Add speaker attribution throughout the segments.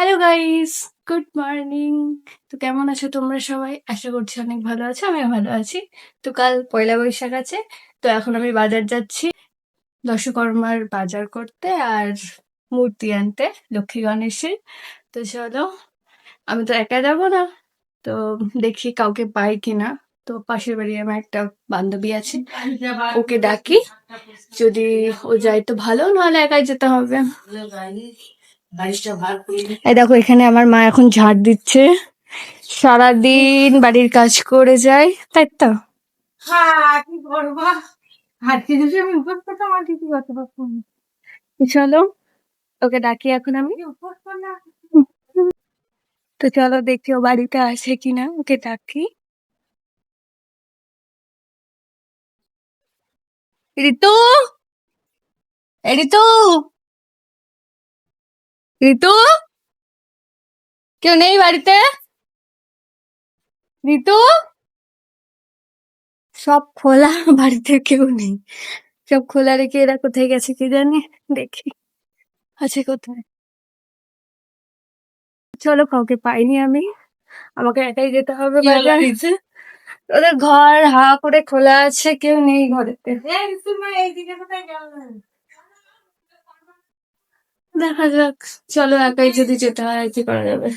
Speaker 1: Hello guys, good morning. তো কেমন আছো তোমরা সবাই? আশা করছি অনেক ভালো আছো, আমিও ভালো আছি। তো কাল পয়লা বৈশাখ আছে, তো এখন আমি বাজার যাচ্ছি দশকর্মার বাজার করতে আর মূর্তি আনতে লক্ষ্মী গণেশের। তো চলো, আমি তো একা যাবো না, তো দেখি কাউকে পাই কিনা। তো পাশের বাড়ি আমার একটা বান্ধবী আছে, ওকে ডাকি, যদি ও যায় তো ভালো, নাহলে একাই যেতে হবে। এই দেখো, এখানে আমার মা এখন ঝাড় দিচ্ছে, সারাদিন বাড়ির কাজ করে যায়, তাই তো।
Speaker 2: হ্যাঁ, কি করবা? হাঁটতে দিলে আমি উপোস করতে আমার দিদি কত রকম
Speaker 1: চলো, ওকে ডাকি এখন আমি।
Speaker 2: উপোস করলে
Speaker 1: তো চলো দেখি ও বাড়িতে আসে কিনা, ওকে ডাকি। ঋতু, ঋতু, ঋতু, কেউ নেই বাড়িতে? ঋতু, সব খোলা, বাড়িতে কেউ নেই, সব খোলা রেখে এরা কোথায় গেছে কি জানি, দেখি আছে কোথায়। চলো, কাউকে পাইনি আমি, আমাকে একাই যেতে হবে বাজারে। ওদের ঘর হা করে খোলা আছে, কেউ নেই ঘরেতে।
Speaker 2: এইদিকে কোথায় গেল?
Speaker 1: দেখা যাক, চলো একাই যদি যেতে হয় আর কি করা যাবে।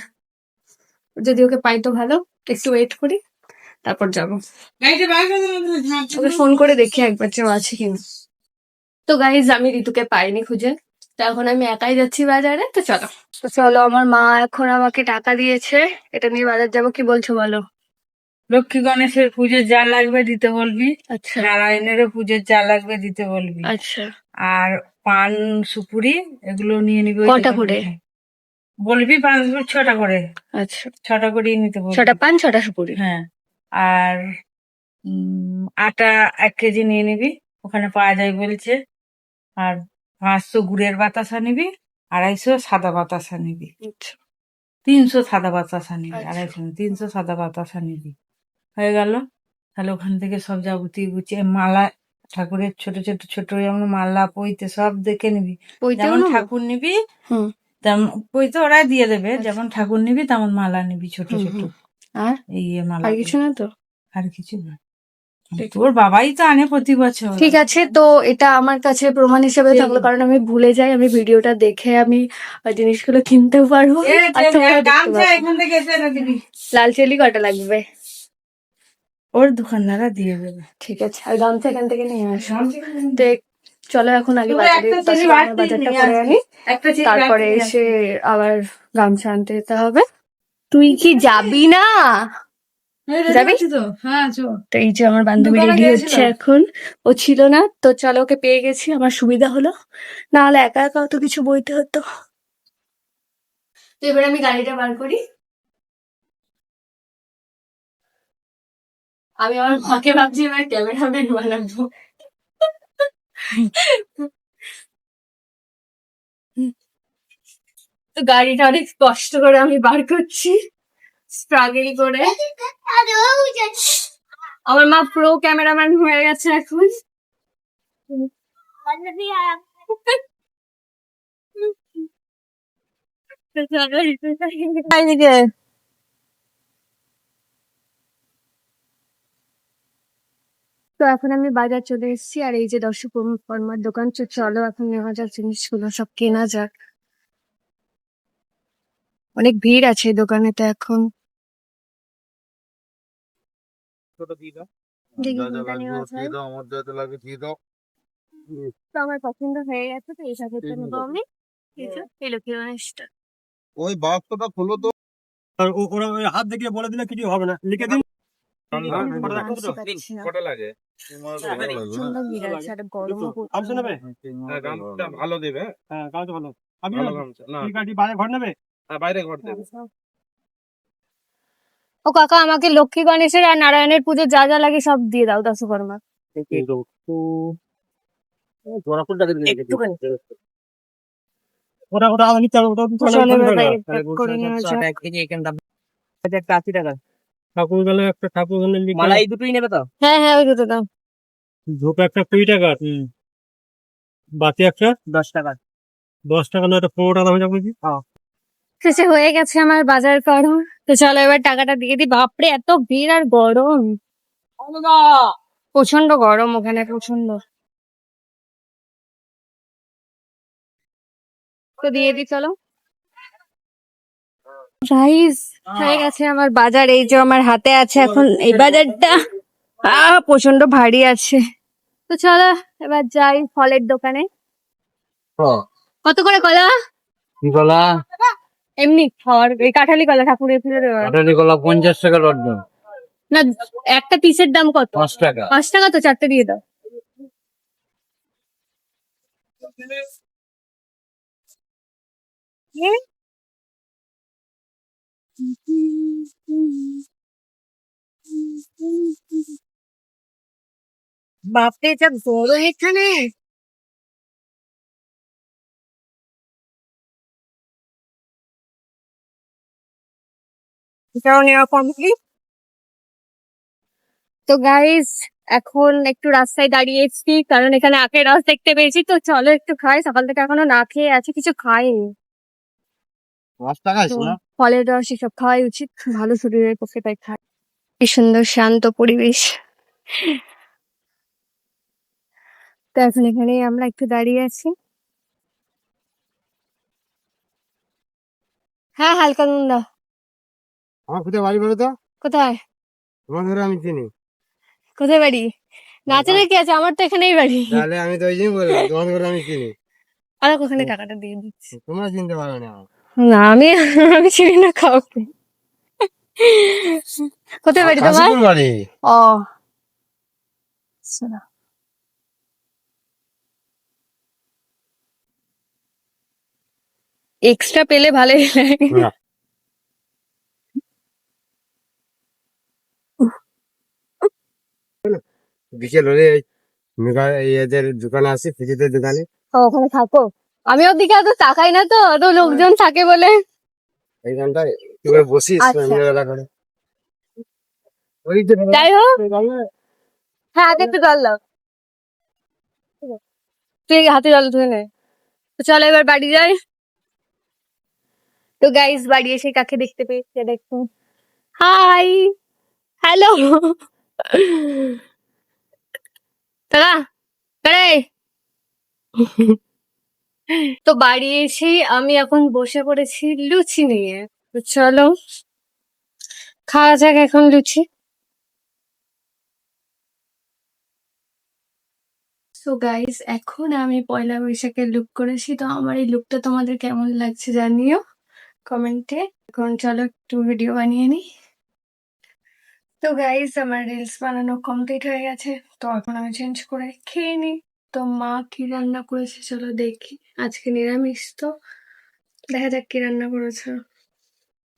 Speaker 1: যদি ওকে পাই তো ভালো, একটু ওয়েট করি, তারপর যাবো। ওকে ফোন করে দেখি একবার যে ও আছে কিনা। তো গাইজ, আমি ঋতুকে পাইনি খুঁজে, তো এখন আমি একাই যাচ্ছি বাজারে। তো চলো, আমার মা এখন আমাকে টাকা দিয়েছে, এটা নিয়ে বাজার যাবো। কি বলছো বলো?
Speaker 2: লক্ষ্মী গণেশের পুজোর যা লাগবে দিতে বলবি,
Speaker 1: আচ্ছা
Speaker 2: নারায়ণেরও পুজোর যা লাগবে দিতে বলবি।
Speaker 1: আচ্ছা,
Speaker 2: আর পান সুপুরি এগুলো নিয়ে নিবি। ওই
Speaker 1: কটা
Speaker 2: দোকান
Speaker 1: করে?
Speaker 2: থেকে। বলবি 6টা করে,
Speaker 1: আচ্ছা,
Speaker 2: 6টা করেই নিতে বলবি।
Speaker 1: 6টা পান 6টা সুপুরি।
Speaker 2: হ্যাঁ। আর আটা 1 কেজি নিয়ে নিবি, ওখানে পাওয়া যায় বলছে। আর 500 গুড়ের বাতাসা নিবি, 250 সাদা বাতাসা নিবি,
Speaker 1: আচ্ছা
Speaker 2: 300 সাদা বাতাসা নিবি,
Speaker 1: আচ্ছা
Speaker 2: 250 না, 300 সাদা বাতাসা নিবি। হয়ে গেল। তাহলে ওখান থেকে সব যাবতীয় গুছিয়ে মালা, ঠাকুরের ছোট ছোট ছোট যেমন মালা পইতে সব দেখে নিবি।
Speaker 1: পইতেও
Speaker 2: যেমন
Speaker 1: নেবো?
Speaker 2: ঠাকুর নিবি
Speaker 1: হুম
Speaker 2: তেমন পইতে ওরা দিয়ে দেবে।
Speaker 1: আচ্ছা।
Speaker 2: যেমন ঠাকুর নিবি তেমন মালা নিবি, ছোট
Speaker 1: হুম
Speaker 2: ছোট
Speaker 1: হুম আর
Speaker 2: এই মালা।
Speaker 1: আর কিছু না তো?
Speaker 2: আর কিছু না,
Speaker 1: ঠিক
Speaker 2: তোর বাবাই তো আনে প্রতি বছর।
Speaker 1: ঠিক আছে, তো এটা আমার কাছে প্রমাণ হিসেবে থাকলো, কারণ আমি ভুলে যাই, আমি ভিডিওটা দেখে আমি জিনিসগুলো কিনতেও পারবো আর তোমরাও দেখতে
Speaker 2: গামছা
Speaker 1: পারবে।
Speaker 2: এখান থেকে এসে রেখে দিবি।
Speaker 1: লাল চেলি কটা লাগবে?
Speaker 2: ওর দোকানদাররা দিয়ে দেবে।
Speaker 1: ঠিক আছে, আর গামছা এখান থেকে নিয়ে আসো।
Speaker 2: গামছা এখান থেকে
Speaker 1: তো চলো এখন আগে
Speaker 2: তুই
Speaker 1: বাজারে
Speaker 2: একটা চেলি বাড়তি
Speaker 1: বাজারটা
Speaker 2: নিয়ে
Speaker 1: করে
Speaker 2: আসবি,
Speaker 1: আনি,
Speaker 2: একটা চেলি
Speaker 1: তারপরে
Speaker 2: বাড়তি নিয়ে
Speaker 1: এসে
Speaker 2: আসবি।
Speaker 1: আবার গামছা আনতে যেতে হবে। তুই কি যাবি না? যাবি?
Speaker 2: তো হ্যাঁ, চো
Speaker 1: তো এই যে আমার বান্ধবী
Speaker 2: দোকানে
Speaker 1: রেডি
Speaker 2: গিয়েছিল।
Speaker 1: হচ্ছে এখন, ও ছিল না, তো চলো ওকে পেয়ে গেছি, আমার সুবিধা হলো, না হলে একা একা অত কিছু বইতে হতো। তো এবার আমি গাড়িটা বার করি, আমি আমার মাকে ভাবছি এবার ক্যামেরাম্যান বানাবো। তো গাড়িটা অনেক কষ্ট করে আমি বার করছি, স্ট্রাগল করে। আমার মা প্রো ক্যামেরাম্যান হয়ে গেছে এখন। তো এখন আমি বাজার চলে এসেছি, আর এই যে দর্শকর্মার দোকান। তো চলো এখন নেওয়া যাক জিনিসগুলো, সব কেনা যাক। অনেক ভিড় আছে এই দোকানেতে এখন। দেখি কোনটা নেওয়া যায়। তো আমার পছন্দ হয়ে গেছে, তো এই সাথে নেবো আমি। এই যে, এই লক্ষ্মী গণেশটা।
Speaker 3: ওই বাক্সটা খোলো তো। আর ওরা ওই হাত দেখিয়ে বলে দিলে কিছু হবে না, লিখে দিন।
Speaker 1: আনতে পারছি না,
Speaker 3: কটা লাগে?
Speaker 1: প্রচন্ড ভিড় আছে, আর গরমও
Speaker 3: গামছা নেবে?
Speaker 1: পড়ছে।
Speaker 3: গামছা ভালো দেবে। হ্যাঁ, গামছা ভালো। আপনি ঠিক আছে, বাইরে ঘর নেবে? হ্যাঁ, বাইরে ঘর দেবে।
Speaker 1: ও কাকা, আমাকে লক্ষ্মী গণেশের আর নারায়ণের পুজোর যা যা লাগে সব দিয়ে দাও দশকর্মা।
Speaker 3: ওটা ওটা আমি চাই, ওটা
Speaker 1: চলো এবার প্যাক করে নেওয়া যাক।
Speaker 3: একটা 80 টাকা। ঠাকুর গেলে একটা ঠাকুর গেলে
Speaker 4: মালা এই দুটোই নেবে তো?
Speaker 1: হ্যাঁ হ্যাঁ, ওই দুটো দাও।
Speaker 3: ঝোপ একটা 20 টাকা, বাতি একটা
Speaker 4: 10 টাকা।
Speaker 3: 10 টাকা, নয় এটা 15 টাকা দাম হয়ে যাবে কি?
Speaker 1: শেষে হয়ে গেছে আমার বাজার করা। তো চলো এবার টাকাটা দিয়ে দিই। বাপরে এত ভিড় আর গরম, প্রচন্ড গরম ওখানে, প্রচন্ড। তো দিয়ে দিই চলো। গাইস হয়ে গেছে আমার বাজার, এই যে আমার হাতে আছে এখন এই বাজারটা। প্রচন্ড ভারী আছে। তো চলো এবার যাই ফলের দোকানে। কত করে কলা?
Speaker 2: কি কলা?
Speaker 1: এমনি ফল, এই কাঁঠালি কলা, ঠাকুরের পুজোর।
Speaker 2: কাঁঠালি কলা 50 টাকা ডজন।
Speaker 1: না, একটা পিসের দাম কত?
Speaker 2: 5 টাকা।
Speaker 1: 5 টাকা, তো 4টে দিয়ে দাও। বাপরে যা গরম এখানে। এটাও নেওয়া কমপ্লিট। তো গাইস এখন একটু রাস্তায় দাঁড়িয়েছি, কারণ এখানে আখের রস দেখতে পেয়েছি। তো চলো একটু খাই, সকাল থেকে এখনো না খেয়ে আছি, কিছু খাইনি।
Speaker 3: 5 টাকা
Speaker 1: তো ফলের রস এসব খাওয়াই উচিত, ভালো শরীরের পক্ষে, তাই খাই। কি সুন্দর শান্ত পরিবেশ। তো এখন এখানেই আমরা একটু দাঁড়িয়ে আছি। হ্যাঁ, হালকা নুন দাও।
Speaker 3: আমার কোথায় বাড়ি বলো তো?
Speaker 1: কোথায়?
Speaker 3: তোমার ঘরে আমি চিনি।
Speaker 1: কোথায় বাড়ি? নাচনে কি আছে, আমার তো এখানেই বাড়ি।
Speaker 3: তাহলে আমি তো ওই জন্য বললাম তোমার ঘরে আমি চিনি।
Speaker 1: আর ওখানে টাকাটা দিয়ে দিচ্ছি।
Speaker 3: তোমরা চিনতে পারো না।
Speaker 1: না, আমি আমি চিনি না কাউকে। কোথায় বাড়ি তোমার?
Speaker 3: কাশীপুর বাড়ি।
Speaker 1: ও আচ্ছা। এক্সট্রা পেলে ভালোই লাগে।
Speaker 3: না। বিকেল হলে এদের দোকানে আসি, ফিজিদের দোকানে।
Speaker 1: ও, ওখানে থাকো? আমি ওদিকে অত তাকাই না, তো অত লোকজন থাকে বলে।
Speaker 3: এইখানটায় একটু করে বসিস
Speaker 1: আচ্ছা।
Speaker 3: সন্ধ্যেবেলা করে। ওই যে
Speaker 1: যাই হোক, হ্যাঁ হাতে একটু জল দাও। তুই হাতে জল ধুয়ে নে। তো চলো এবার বাড়ি যাই। তো গাইস বাড়ি এসে কাকে দেখতে পেয়েছে দেখো। Hi, hello. কাকা, কারে। তো বাড়ি এসেই আমি এখন বসে পড়েছি লুচি নিয়ে। তো চলো খাওয়া যাক এখন লুচি। তো গাইস এখন আমি পয়লা বৈশাখের লুক করেছি। তো আমার এই লুকটা তোমাদের কেমন লাগছে জানিও কমেন্টে। এখন চলো একটু ভিডিও বানিয়ে নিই। তো গাইস আমার রিলস বানানো কমপ্লিট হয়ে গেছে। তো এখন আমি চেঞ্জ করে খেয়ে নিই। তো মা কি রান্না করেছে চলো দেখি। আজকে নিরামিষ, তো দেখা যাক কি রান্না করেছে।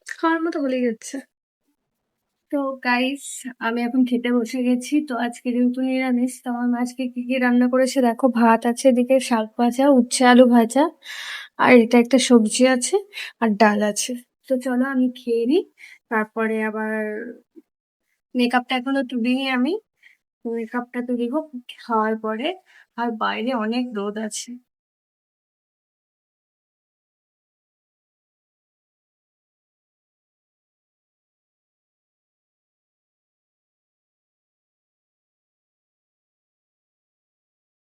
Speaker 1: খাওয়ার মতো বলেই যাচ্ছে। তো গাইস আমি এখন খেতে বসে গেছি। তো আজকে যেহেতু নিরামিষ, তো আমার মা আজকে কি কি রান্না করেছে দেখো। ভাত আছে, এদিকে শাক ভাজা, উচ্ছে আলু ভাজা, আর এটা একটা সবজি আছে, আর ডাল আছে। তো চলো আমি খেয়ে নিই, তারপরে আবার মেকআপটা এখনো তুলিনি আমি। মেকআপটা তুলিব খাওয়ার পরে। আর বাইরে অনেক রোদ আছে।